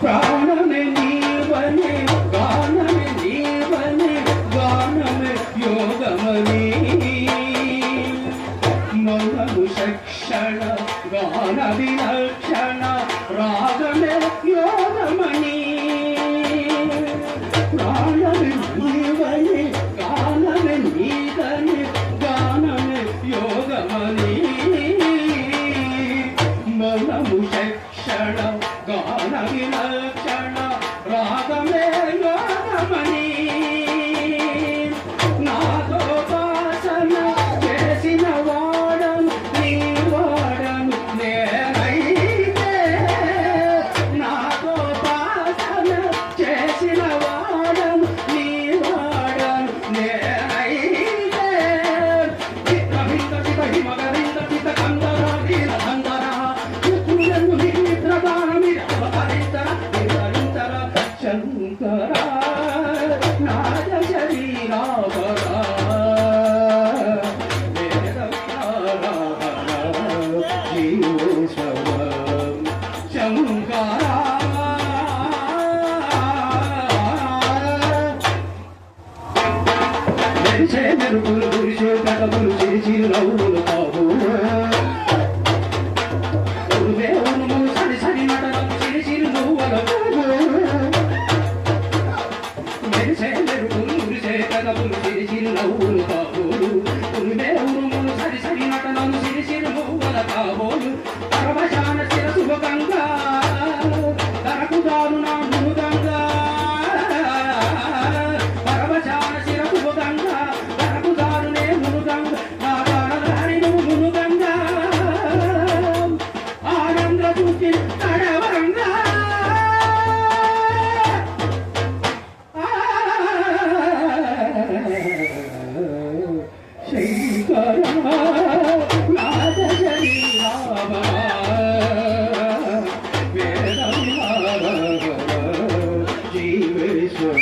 प्राणमे नीवने गानमे नीवने गानमे योगमणि मौनमु शिक्षण गान विलक्षण रागमे योगमणि प्राणमे नीवने गानमे नीवने गानमे योगमणि मौनमु शिक्षण गान विलक्षण रागमे योगमणि నాదోపాసన చేసిన వాడను నీ వాడను నేనైతే నాదోపాసన చేసిన వాడను నీ వాడను నేనైతే చిత్రహిత చిత హిమగరింద చిత కందర వీర కందర చిత్రులను నిద్రదానమి అవహరింతర నిరంతర శంకర నాద శరీరావరా మెరుపులు గురిసే కథములు చేసి నవ్వులు కావు దేవును సరి సరి నటనకు చేసి నువ్వుల మెరిసే మెరుపులు గురిసే కథములు చేసి నవ్వులు కాబోలు దేవును సరి సరి నటనను చేసి నువ్వుల కాబోలు పరమశాన శిరసు గంగా తనకు దాను నా మునుగంగా పరమశాన శిరసు గంగా తనకు దాను నే మునుగంగా నా దానధారి నువ్వు మునుగంగా ఆనంద చూసి నడవరంగా శంకర నాద శరీరావరా వేద విహార జీవేశ్వర